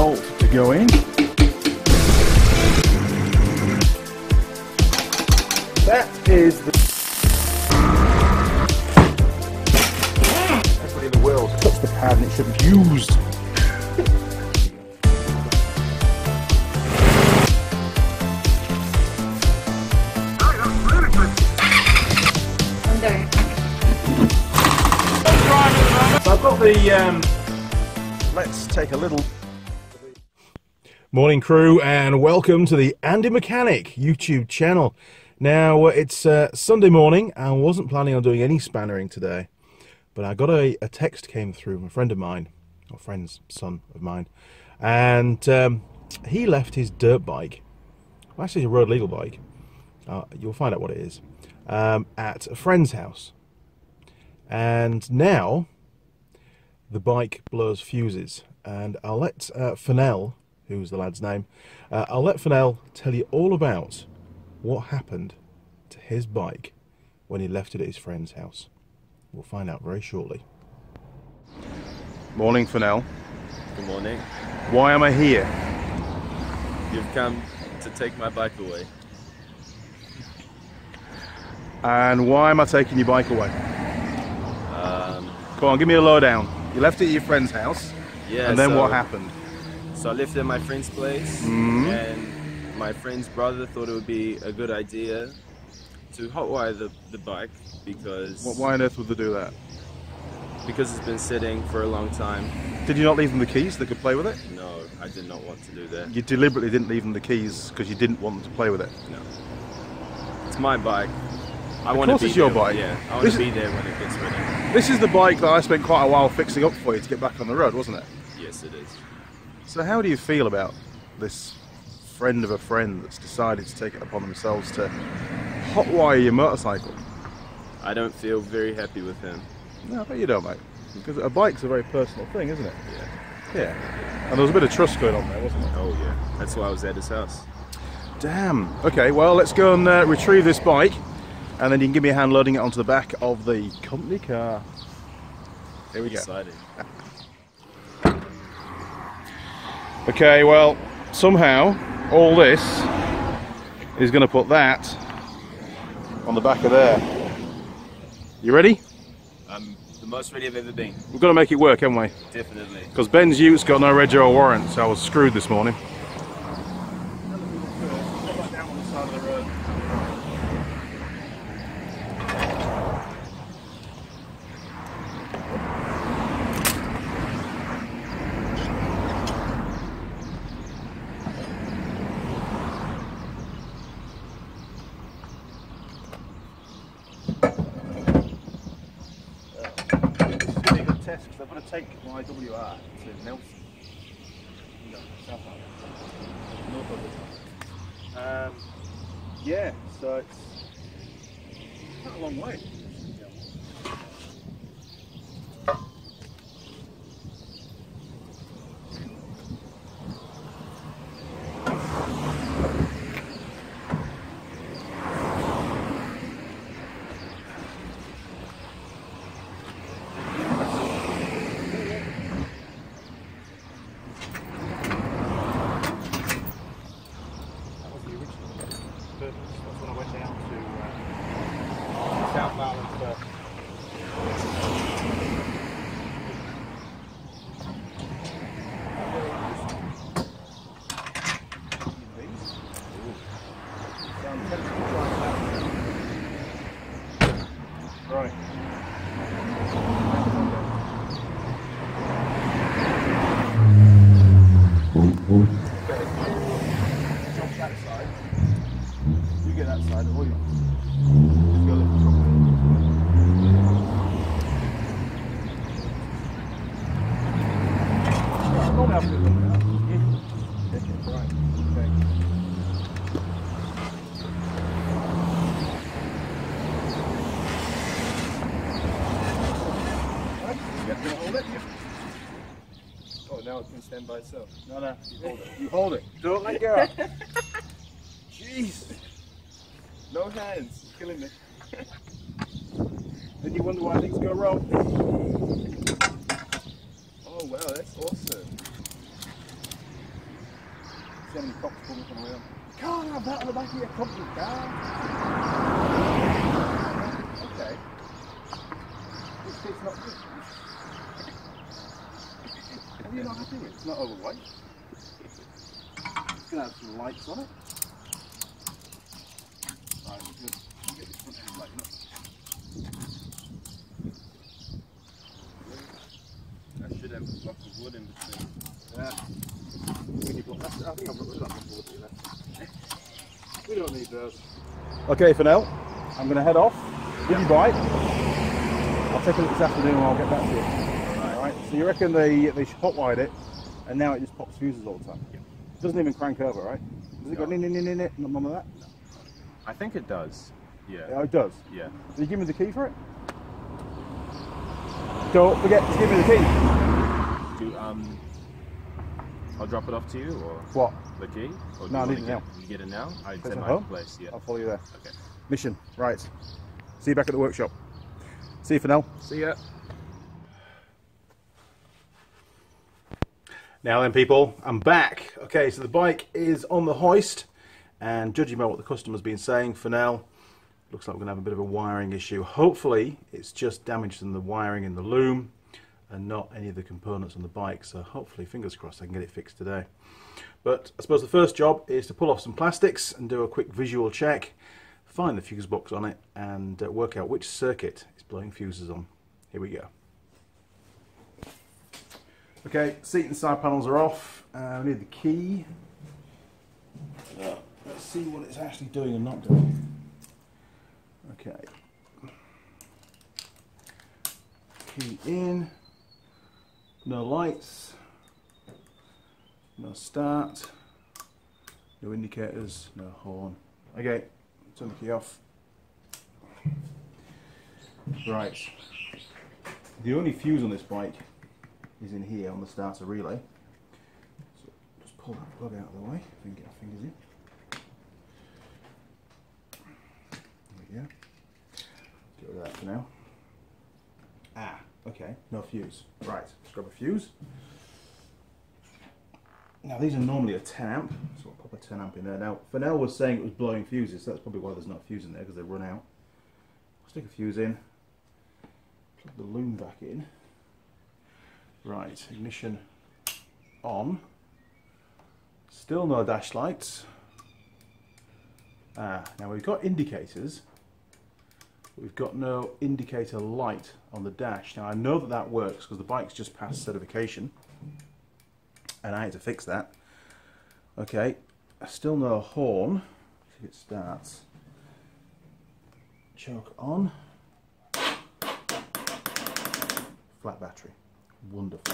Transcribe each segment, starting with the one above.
bolt to go in. That is the everybody in the world touched the pad and it should be used. So I've got the let's take a little morning crew and welcome to the Andy Mechanic YouTube channel. Now it's Sunday morning and I wasn't planning on doing any spannering today, but I got a text came through from a friend of mine, or friend's son of mine, and he left his dirt bike, well, actually a road legal bike, you'll find out what it is, at a friend's house, and now the bike blows fuses. And I'll let Fennell, who's the lad's name, I'll let Fennell tell you all about what happened to his bike when he left it at his friend's house. We'll find out very shortly. Morning, Fennell. Good morning. Why am I here? You've come to take my bike away. And why am I taking your bike away? Come on, give me a lowdown. You left it at your friend's house, yeah, and then what happened? So I left it at my friend's place, and my friend's brother thought it would be a good idea to hotwire the bike because... Why on earth would they do that? Because it's been sitting for a long time. Did you not leave them the keys so they could play with it? No, I did not want to do that. You deliberately didn't leave them the keys because you didn't want them to play with it? No. It's my bike. Of course it's your bike. Yeah, I want to be there when it gets ready. This is the bike that I spent quite a while fixing up for you to get back on the road, wasn't it? Yes, it is. So how do you feel about this friend of a friend that's decided to take it upon themselves to hotwire your motorcycle? I don't feel very happy with him. No, I bet you don't, mate. Because a bike's a very personal thing, isn't it? Yeah. Yeah. And there was a bit of trust going on there, wasn't there? Oh yeah, that's why I was at his house. Damn. Okay, well, let's go and retrieve this bike, and then you can give me a hand loading it onto the back of the company car. Here we go. Excited. Okay, well, somehow all this is going to put that on the back of there. You ready? I'm the most ready I've ever been. We've got to make it work, haven't we? Definitely. Because Ben's Ute's got no reg or warrant, so I was screwed this morning. Test, because I've got to take my WR to Nelson. No, South North. Yeah, so it's not a long way. That's when I went down to South Island first. Right. Jump that side. You get that side, or you just go lift the top. Not have to do that. Right. Okay. Right. You have to hold it. Oh, now it can stand by itself. No, you hold it. You hold it. Don't let go. Jeez. No hands. It's killing me. Then you wonder why things go wrong. Oh wow, that's awesome. see how many cops pull up on the wheel. You can't have that on the back of your company car. Okay. It's not good. Are you not happy with it? It's not overweight. It's going to have some lights on it. Right, we're good. Get this front end lighting up. I should have a block of wood in between. Yeah. I think I've got rid of that one wood here. We don't need those. Okay, for now, I'm going to head off with your bike. I'll take a look this afternoon and I'll get back to you. Alright, so you reckon they hot-wired it and now it just pops fuses all the time? Yeah. It doesn't even crank over, right? Does it go none of that? No. I think it does. Yeah. Oh, it does? Yeah. Did you give me the key for it? Don't forget to give me the key. I'll drop it off to you, or what? The key? Or No, I need it now. You get it now? It's at in my home? place. Yeah. I'll follow you there. Okay. Mission, right. See you back at the workshop. See you for now. See ya. Now then, people, I'm back. Okay, so the bike is on the hoist, and judging by what the customer's been saying, for now, looks like we're going to have a bit of a wiring issue. Hopefully, it's just damage in the wiring in the loom, and not any of the components on the bike. So hopefully, fingers crossed, I can get it fixed today. But I suppose the first job is to pull off some plastics and do a quick visual check, find the fuse box on it, and work out which circuit is blowing fuses on. Here we go. Okay, seat and side panels are off. We need the key. Let's see what it's actually doing and not doing. Okay. Key in. No lights. No start. No indicators. No horn. Okay, turn the key off. Right. The only fuse on this bike is in here on the starter relay. So just pull that plug out of the way. If we can get our fingers in. There we go. Get rid of that for now. Ah, okay, no fuse. Right, let's grab a fuse. Now these are normally a 10 amp, so I'll pop a 10 amp in there. Now Fennell was saying it was blowing fuses, so that's probably why there's not a fuse in there, because they run out. I'll stick a fuse in, plug the loom back in. Right, ignition on. Still no dash lights. Now we've got indicators, but we've got no indicator light on the dash. Now I know that that works because the bike's just passed certification, and I had to fix that. Okay, still no horn. See if it starts. Choke on. Flat battery. Wonderful.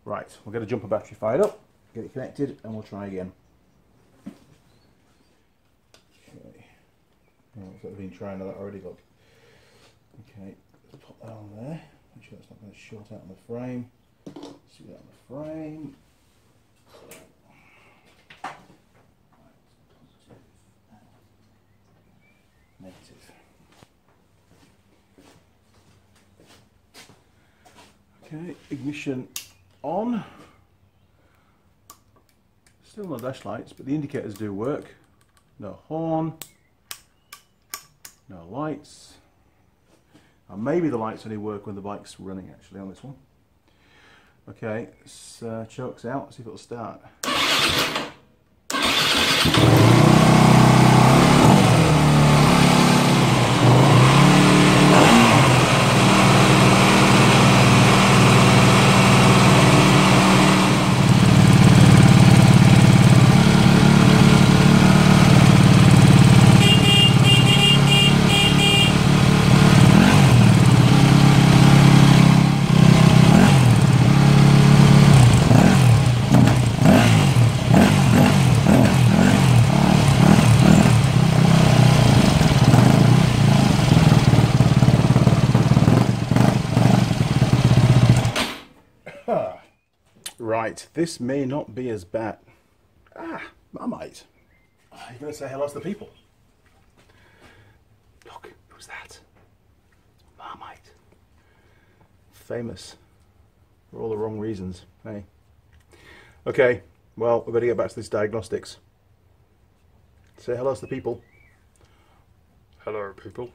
Right, we'll get a jumper battery fired up, get it connected, and we'll try again. Okay. Oh, looks like we've been trying that already, look. Okay, let's pop that on there. Make sure it's not going to short out on the frame. See that on the frame. Negative. Okay, ignition on. Still no dash lights, but the indicators do work. No horn. No lights. And maybe the lights only work when the bike's running actually on this one. Okay, so choke's out, let's see if it'll start. Right, this may not be as bad. Ah, Marmite. You're going to say hello to the people. Look, who's that? Marmite. Famous. For all the wrong reasons, hey. Okay, well, we better get back to this diagnostics. Say hello to the people. Hello, people.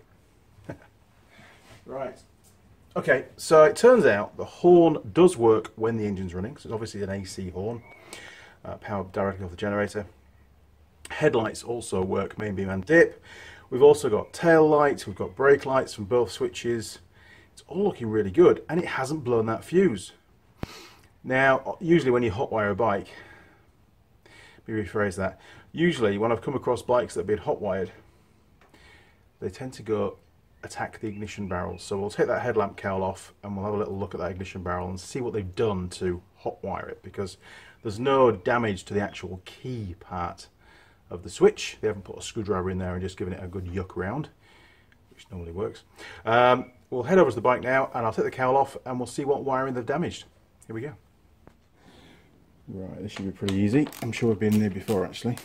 Right. Okay, so it turns out the horn does work when the engine's running, so it's obviously an AC horn, powered directly off the generator. Headlights also work, main beam and dip. We've also got tail lights, we've got brake lights from both switches. It's all looking really good, and it hasn't blown that fuse. Now, usually when you hotwire a bike, let me rephrase that. Usually when I've come across bikes that have been hotwired, they tend to go attack the ignition barrel. So we'll take that headlamp cowl off and we'll have a little look at that ignition barrel and see what they've done to hotwire it, because there's no damage to the actual key part of the switch. They haven't put a screwdriver in there and just given it a good yuck round, which normally works. We'll head over to the bike now and I'll take the cowl off and we'll see what wiring they've damaged. Here we go. Right, this should be pretty easy. I'm sure we've been there before actually.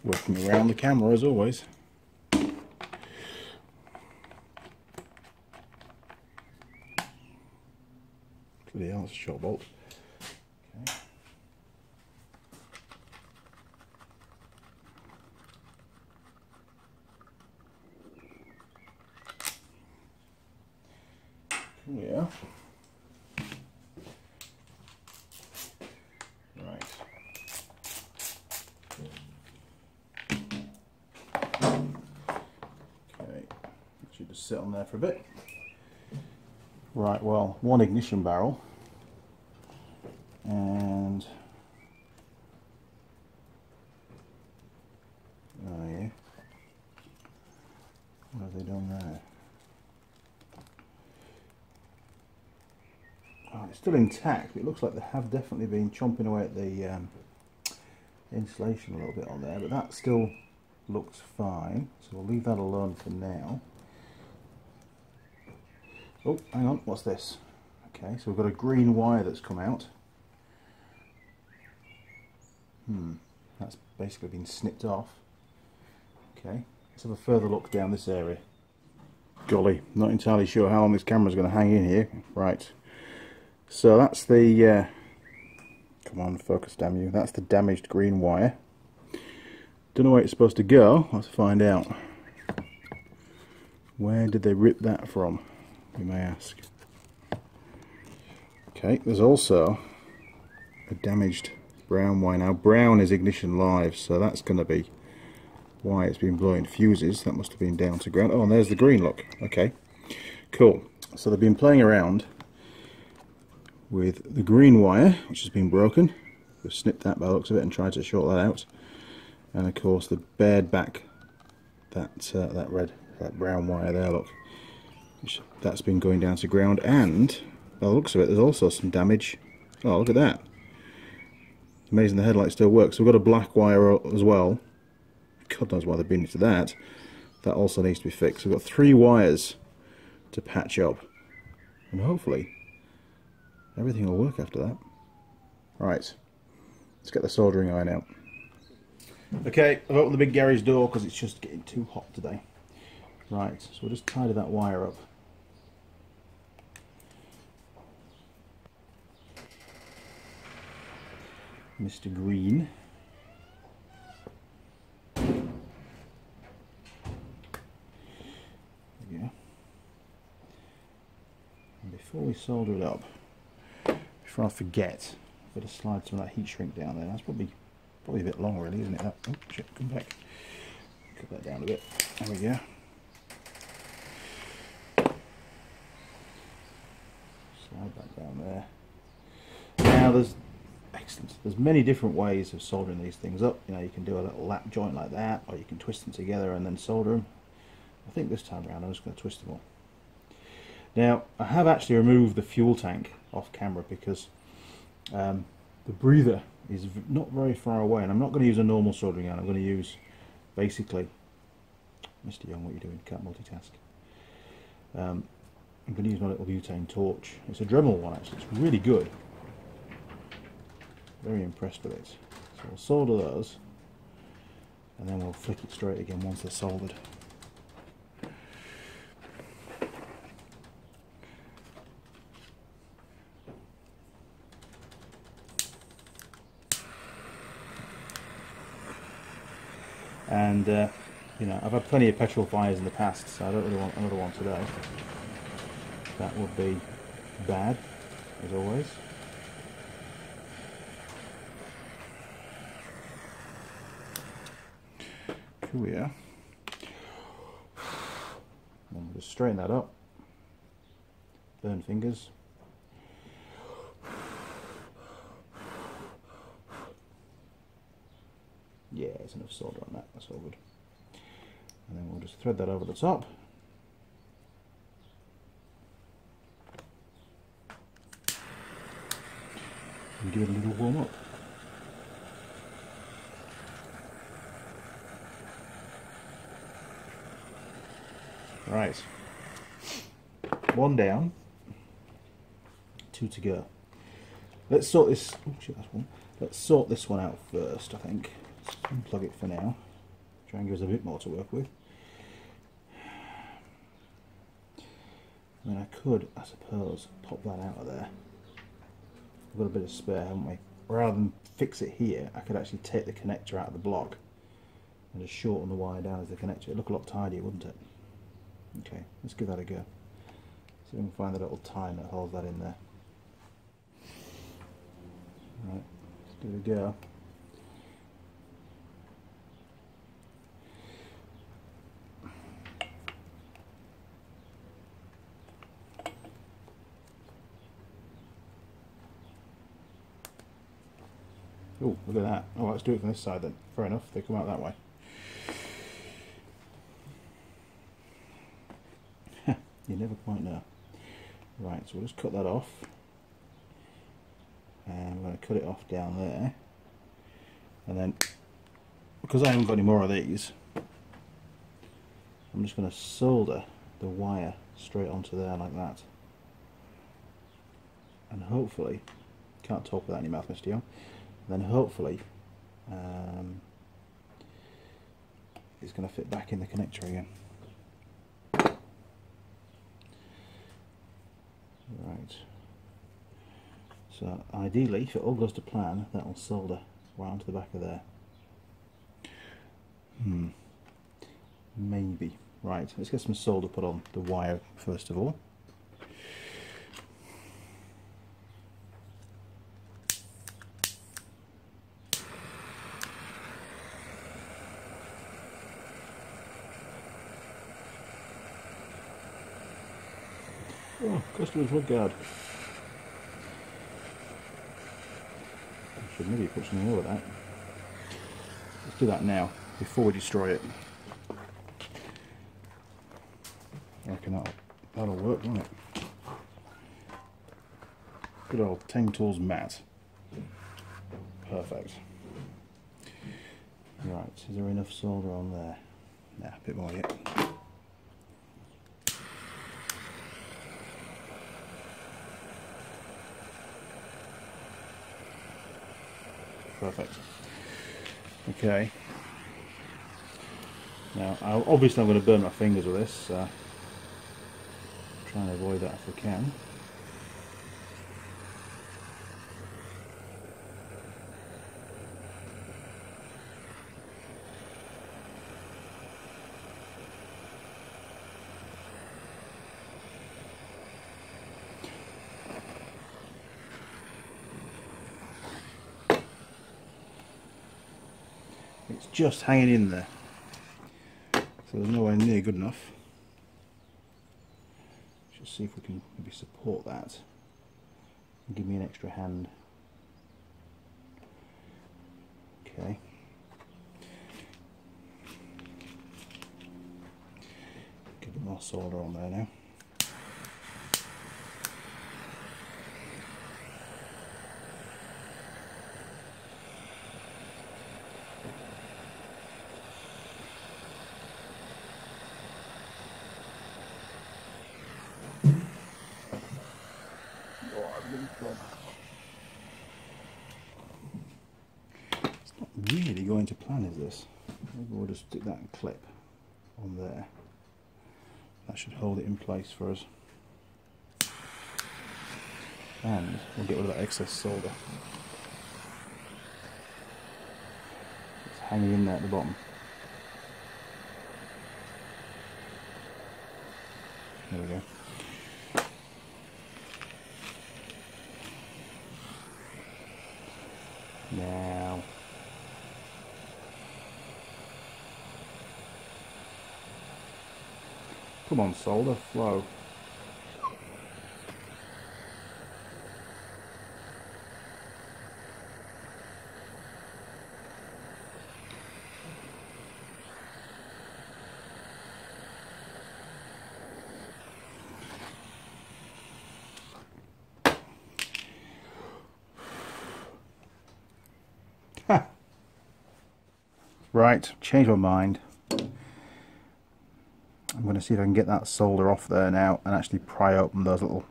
Working around the camera as always. Bloody hell, it's a short bolt. Okay. Yeah. Right. Okay. Should just sit on there for a bit. Right, well, one ignition barrel and oh yeah, what have they done there? Oh, it's still intact, but it looks like they have definitely been chomping away at the insulation a little bit on there, but that still looks fine, so we'll leave that alone for now. Oh, hang on, what's this? Okay, so we've got a green wire that's come out. That's basically been snipped off. Okay, let's have a further look down this area. Golly, not entirely sure how long this camera's going to hang in here. Right, so that's the, come on, focus damn you, that's the damaged green wire. Don't know where it's supposed to go, let's find out. Where did they rip that from, you may ask. Okay, there's also a damaged brown wire. Now brown is ignition live, so that's going to be why it's been blowing fuses. That must have been down to ground. Oh, and there's the green, look. Okay, cool. So they've been playing around with the green wire, which has been broken. We've snipped that by the looks of it and tried to short that out. And of course they bared back that brown wire there, look. That's been going down to ground, and by the looks of it there's also some damage. Oh, look at that. Amazing the headlight still works. So we've got a black wire as well. God knows why they've been into that. That also needs to be fixed. We've got 3 wires to patch up, and hopefully everything will work after that. Right, let's get the soldering iron out. Okay, I've opened the big garage door because it's just getting too hot today. Right, so we'll just tidy that wire up. Mr. Green. Yeah. And before we solder it up, before I forget, I've got to slide some of that heat shrink down there. That's probably a bit long, really, isn't it? That, oh shit, come back. Cut that down a bit. There we go. Slide that down there. Now there's many different ways of soldering these things up. You know, you can do a little lap joint like that, or you can twist them together and then solder them. I think this time around I'm just going to twist them all. Now I have actually removed the fuel tank off camera because the breather is not very far away, and I'm not going to use a normal soldering iron. I'm going to use basically, Mr. Young, what are you doing? Can't multitask. I'm going to use my little butane torch. It's a Dremel one actually. It's really good. Very impressed with it. So we'll solder those, and then we'll flick it straight again once they're soldered. And you know, I've had plenty of petrol fires in the past, so I don't really want another one today. That would be bad, as always. Here we are. And we'll just straighten that up. Burn fingers. Yeah, there's enough solder on that, that's all good. And then we'll just thread that over the top. And give it a little warm up. Right. One down. Two to go. Let's sort this. Oh shit, that's one. Let's sort this one out first, I think. Let's unplug it for now. Try and give us a bit more to work with. I mean, I could, I suppose, pop that out of there. We've got a bit of spare, haven't we? Rather than fix it here, I could actually take the connector out of the block and just shorten the wire down as the connector. It'd look a lot tidier, wouldn't it? Okay, let's give that a go. See if we can find the little tie that holds that in there. Right, let's give it a go. Oh, look at that. Oh, let's do it from this side then. Fair enough, they come out that way. You never quite know. Right, so we'll just cut that off. And we're going to cut it off down there. And then, because I haven't got any more of these, I'm just going to solder the wire straight onto there like that. And hopefully, can't talk without any mouth, Mr. Young. Then hopefully it's going to fit back in the connector again. Right. So ideally, if it all goes to plan, that will solder right onto the back of there. Maybe. Right, let's get some solder put on the wire first of all. Oh, customer's rug guard. I should maybe put something over that. Let's do that now, before we destroy it. I reckon that'll work, won't it? Good old Tang Tools mat. Perfect. Right, is there enough solder on there? Nah, a bit more yet. Perfect. Okay. Now, obviously I'm going to burn my fingers with this, so try and avoid that if I can. It's just hanging in there, so there's nowhere near good enough. Just see if we can maybe support that and give me an extra hand. Okay. Get a bit more solder on there now. It's not really going to plan, is this? Maybe we'll just stick that clip on there. That should hold it in place for us. And we'll get rid of that excess solder. It's hanging in there at the bottom. There we go. Now, come on, solder, flow. Right, change my mind. I'm going to see if I can get that solder off there now and actually pry open those little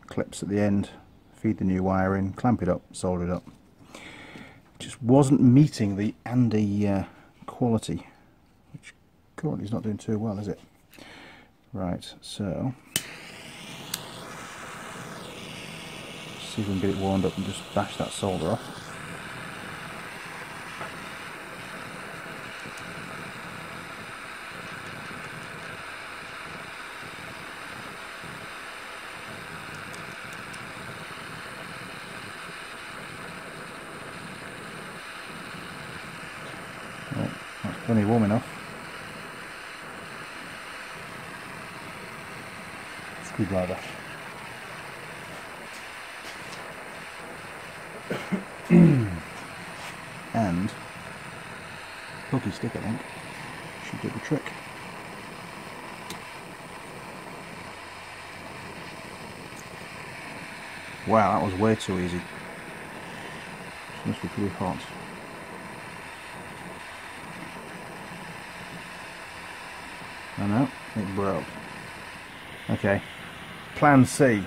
clips at the end, feed the new wire in, clamp it up, solder it up. Just wasn't meeting the Andy quality, which currently is not doing too well, is it? Right, so see if we can get it warmed up and just bash that solder off. Oh, that's plenty warm enough. Screwdriver. And hooky stick, I think, should do the trick. Wow, that was way too easy. This must be pretty hot. Oh no, it broke. Okay, plan C.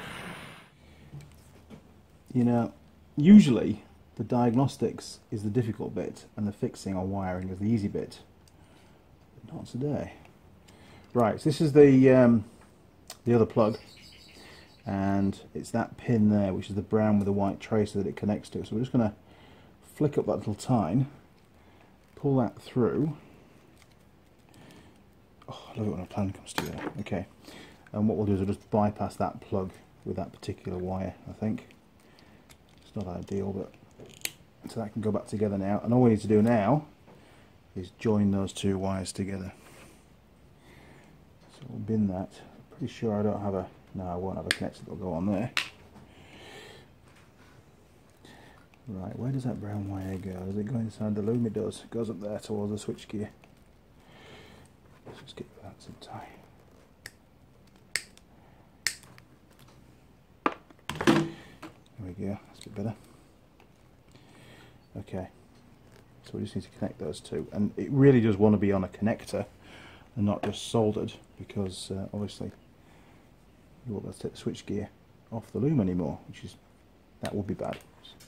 You know, usually the diagnostics is the difficult bit and the fixing or wiring is the easy bit. But not today. Right, so this is the other plug, and it's that pin there, which is the brown with the white tracer that it connects to. So we're just going to flick up that little tine, pull that through. Oh, I love it when a plan comes together. Okay, and what we'll do is we'll just bypass that plug with that particular wire, I think. It's not ideal, but so that can go back together now. And all we need to do now is join those two wires together. So we'll bin that. I'm pretty sure I don't have a... No, I won't have a connector that'll go on there. Right, where does that brown wire go? Does it go inside the loom? It does. It goes up there towards the switch gear. Let's just get that zip tie. There we go, that's a bit better. Okay, so we just need to connect those two, and it really does want to be on a connector and not just soldered, because obviously you won't be able to take the switch gear off the loom anymore, that would be bad.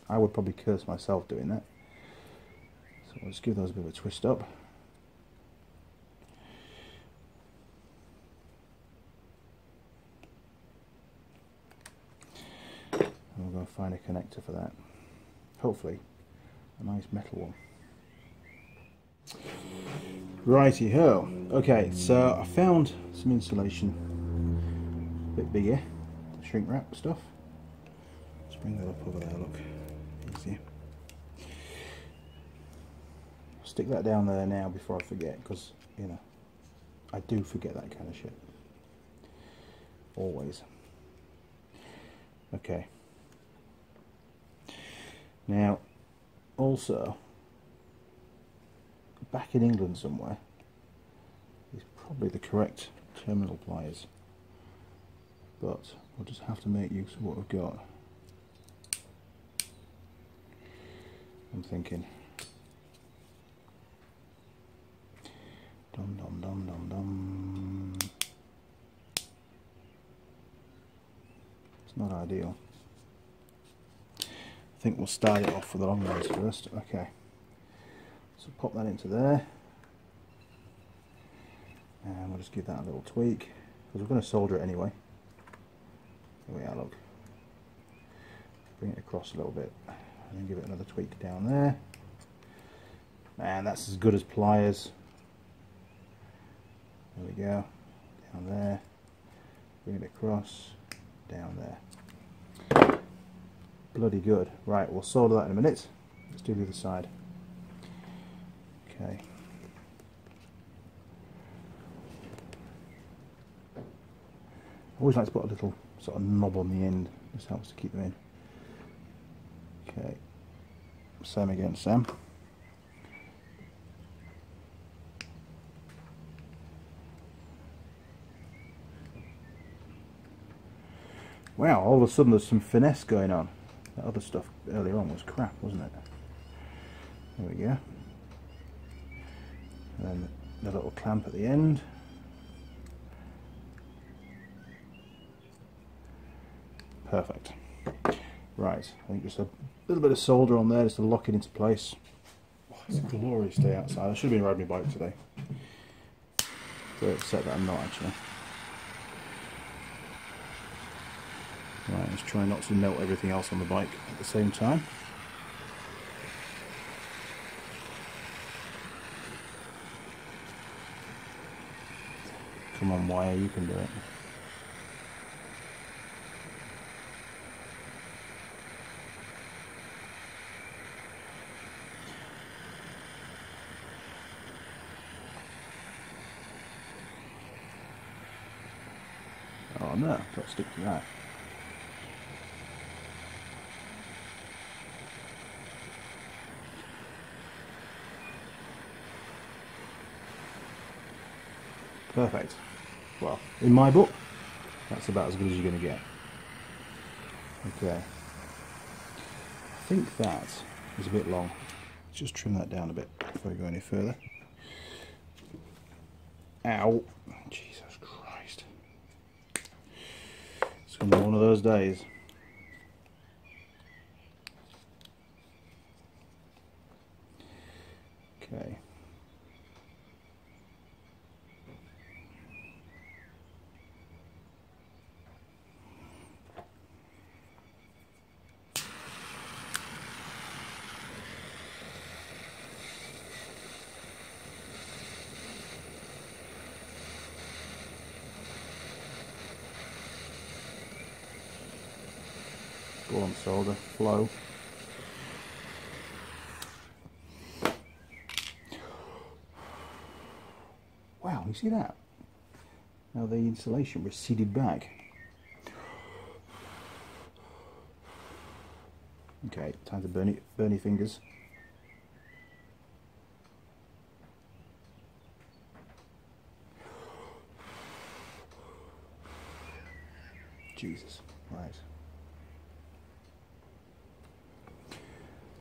I would probably curse myself doing that. So we'll just give those a bit of a twist up. And we'll go find a connector for that. Hopefully a nice metal one. Righty ho. Okay, so I found some insulation a bit bigger, shrink wrap stuff. Let's bring that up over there, look. Easier. Stick that down there now before I forget, because, you know, I do forget that kind of shit. Always. Okay. Now, also, back in England somewhere is probably the correct terminal pliers, but we'll just have to make use of what we've got. I'm thinking, dum dum dum dum dum. It's not ideal. I think we'll start it off with the long ones first. Okay, so pop that into there, and we'll just give that a little tweak, because we're going to solder it anyway. Here we are, look. Bring it across a little bit, and then give it another tweak down there. And that's as good as pliers. There we go, down there. bring it across, down there. Bloody good. Right, we'll solder that in a minute. Let's do the other side. Okay. I always like to put a little sort of knob on the end. This helps to keep them in. Okay. Same again, Sam. Wow, all of a sudden there's some finesse going on. That other stuff earlier on was crap, wasn't it? There we go. And then the little clamp at the end. Perfect. Right, I think just a little bit of solder on there just to lock it into place. Oh, it's a glorious day outside. I should have been riding my bike today. Very upset that I'm not actually. Right, let's try not to melt everything else on the bike at the same time. Come on, wire, you can do it. Oh no, got to stick to that. Perfect. Well, in my book, that's about as good as you're going to get. Okay. I think that is a bit long. Let's just trim that down a bit before we go any further. Ow. Jesus Christ. It's going to be one of those days. Okay. Go on, solder, flow. Wow, you see that? Now the insulation receded back. Okay, time to burn your fingers. Jesus, right.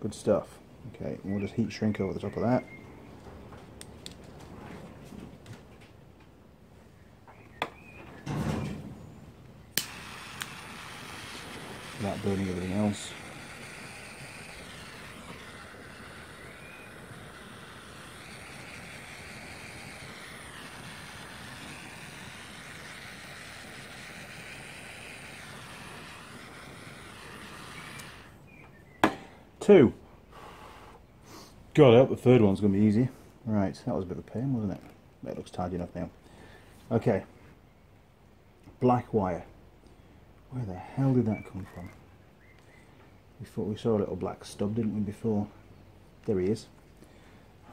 Good stuff. Okay, we'll just heat shrink over the top of that. Without burning everything else. Two. God, I hope the third one's going to be easy. Right, that was a bit of a pain, wasn't it? But it looks tidy enough now. Okay. Black wire. Where the hell did that come from? We saw a little black stub, didn't we, before? There he is.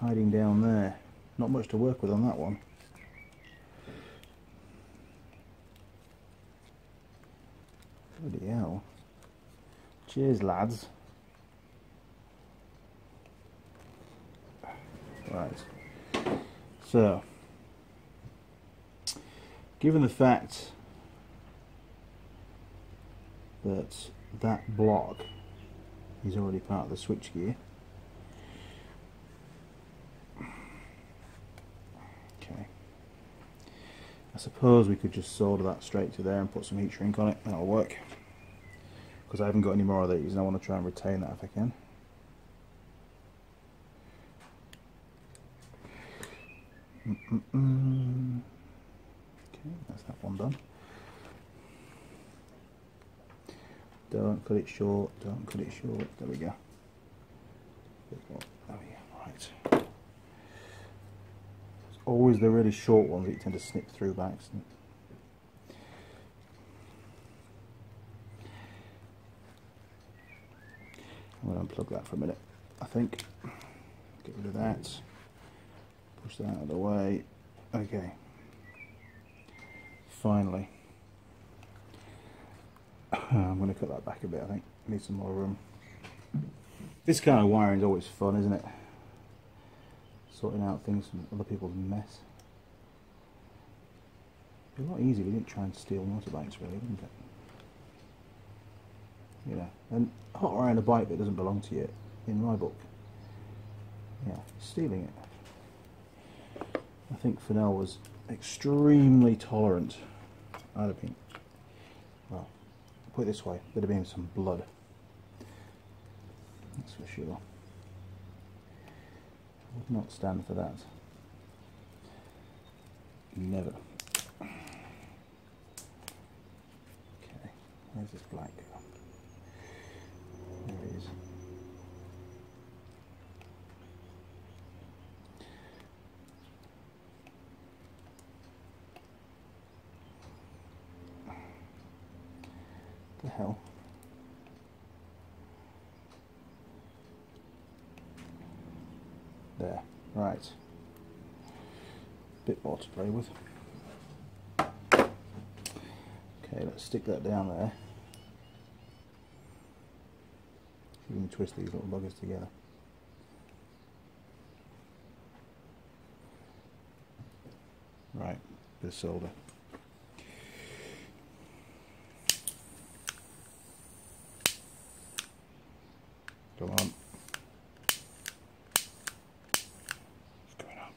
Hiding down there. Not much to work with on that one. Bloody hell. Cheers, lads. Right. So, given the fact that that block is already part of the switchgear, okay, I suppose we could just solder that straight to there and put some heat shrink on it. That'll work, because I haven't got any more of these and I want to try and retain that if I can. Okay, that's that one done. Don't cut it short, don't cut it short. There we go. There we go, right. It's always the really short ones that you tend to snip through by accident. unplug that for a minute, I think. Get rid of that. Push that out of the way. Okay. Finally. I'm going to cut that back a bit, I think. Need some more room. This kind of wiring is always fun, isn't it? Sorting out things from other people's mess. It'd be a lot easier if you didn't try and steal motorbikes, really, wouldn't it? Yeah, and hot wiring a bike that doesn't belong to you, in my book, yeah, stealing it. I think Fennell was extremely tolerant. I'd have been, well, put it this way, there'd have been some blood. That's for sure. I would not stand for that. Never. Okay, where's this black go? There it is. The hell? There, right. Bit more to play with. Okay, let's stick that down there. We can twist these little buggers together. Right, bit of solder. Come on. What's going on?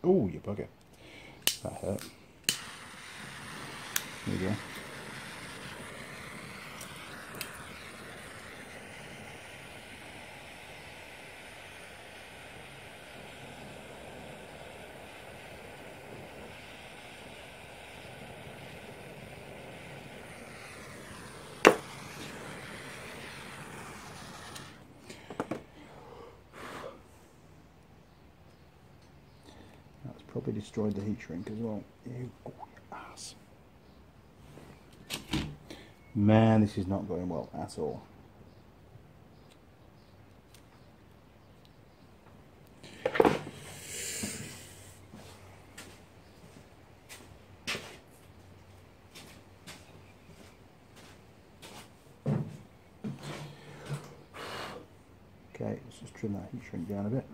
Oh, you bugger. That hurt. There you go. Probably destroyed the heat shrink as well. You, oh, you ass. Man, this is not going well at all. Okay, let's just trim that heat shrink down a bit.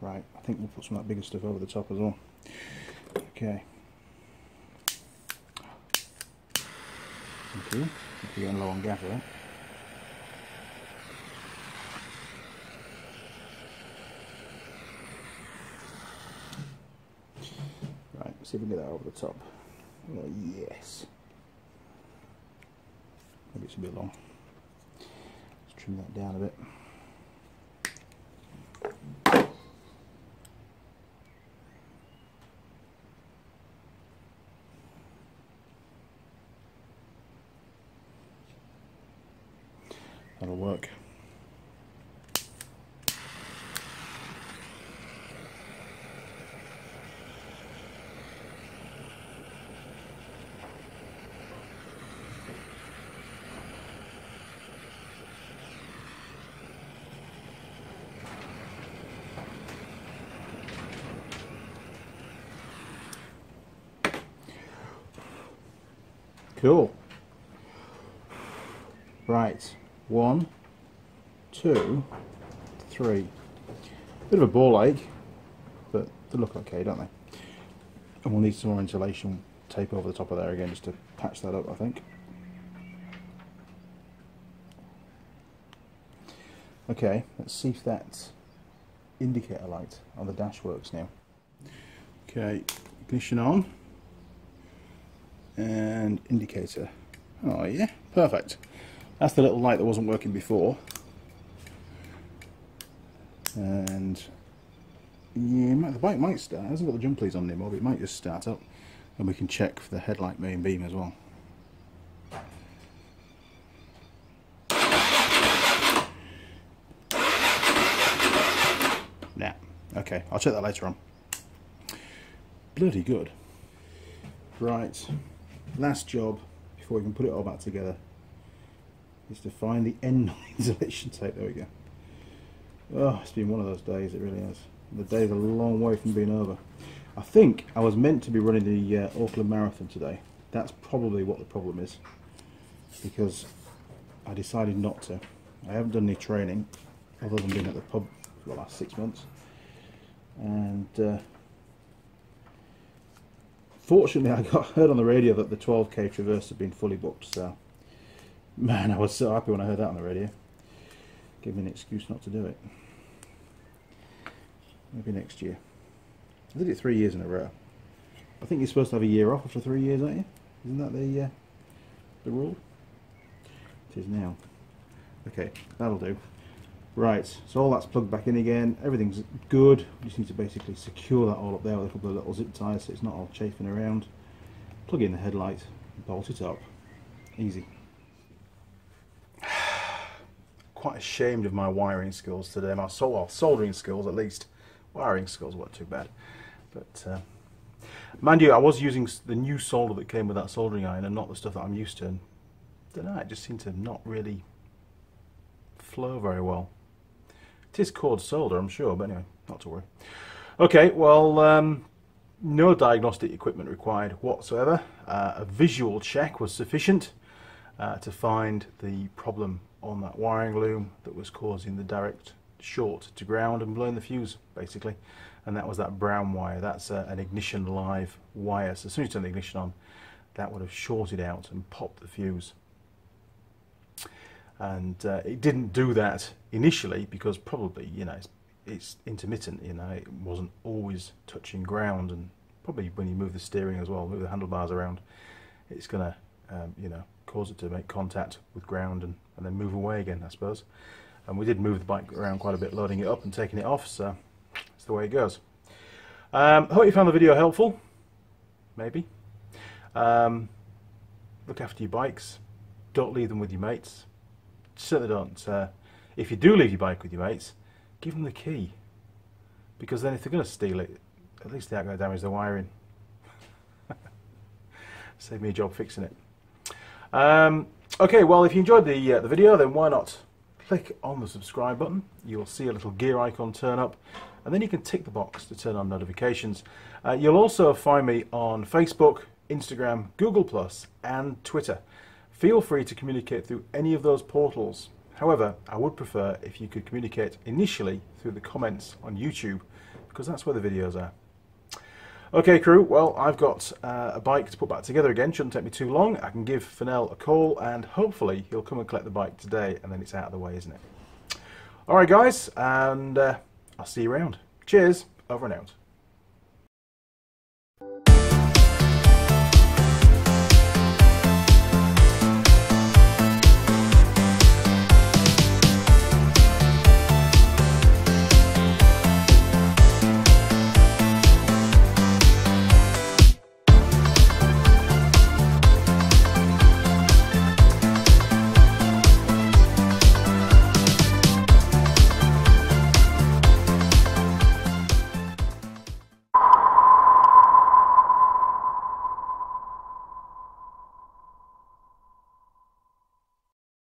Right, I think we'll put some of that bigger stuff over the top as well. Okay. Thank you. If you're getting low on gas there. Right, let's see if we can get that over the top. Oh, yes. Maybe it's a bit long. Let's trim that down a bit. That'll work. Cool. Right. 1, 2, 3. Bit of a ball ache, but they look okay, don't they? And we'll need some more insulation tape over the top of there again just to patch that up, I think. Okay, let's see if that indicator light on the dash works now. Okay, ignition on and indicator. Oh yeah, perfect. That's the little light that wasn't working before. And yeah, the bike might start. It hasn't got the jump leads on anymore, but it might just start up. And we can check for the headlight main beam as well. Nah, okay, I'll check that later on. Bloody good. Right, last job before we can put it all back together is to find the end insulation tape. There we go. Oh, it's been one of those days, it really is. The day's a long way from being over. I think I was meant to be running the Auckland Marathon today. That's probably what the problem is, because I decided not to. I haven't done any training other than being at the pub for the last 6 months, and fortunately I heard on the radio that the 12k Traverse had been fully booked, so man, I was so happy when I heard that on the radio. Gave me an excuse not to do it. Maybe next year. I did it 3 years in a row. I think you're supposed to have a year off after 3 years, aren't you? Isn't that the rule? It is now. Okay, that'll do. Right, so all that's plugged back in again. Everything's good. We just need to basically secure that all up there with a couple of little zip ties so it's not all chafing around. Plug in the headlight, bolt it up. Easy. Quite ashamed of my wiring skills today. My soldering skills, at least. Wiring skills weren't too bad. But mind you, I was using the new solder that came with that soldering iron and not the stuff that I'm used to. And I don't know, it just seemed to not really flow very well. It is cord solder, I'm sure, but anyway, not to worry. Okay, well, no diagnostic equipment required whatsoever. A visual check was sufficient to find the problem on that wiring loom that was causing the direct short to ground and blowing the fuse, basically. And that was that brown wire. That's an ignition live wire. So as soon as you turn the ignition on, that would have shorted out and popped the fuse. And it didn't do that initially because probably, you know, it's intermittent, you know, it wasn't always touching ground, and probably when you move the steering as well, move the handlebars around, it's gonna you know, cause it to make contact with ground and then move away again, I suppose. And we did move the bike around quite a bit, loading it up and taking it off, so that's the way it goes. Hope you found the video helpful. Maybe. Look after your bikes. Don't leave them with your mates. Certainly don't. If you do leave your bike with your mates, give them the key. Because then if they're going to steal it, at least they aren't going to damage the wiring. Save me a job fixing it. Okay, well, if you enjoyed the video, then why not click on the subscribe button. You'll see a little gear icon turn up, and then you can tick the box to turn on notifications. You'll also find me on Facebook, Instagram, Google+, and Twitter. Feel free to communicate through any of those portals. However, I would prefer if you could communicate initially through the comments on YouTube, because that's where the videos are. Okay, crew, well, I've got a bike to put back together again. Shouldn't take me too long. I can give Fennell a call, and hopefully he'll come and collect the bike today, and then it's out of the way, isn't it? Alright, guys, and I'll see you around. Cheers, over and out.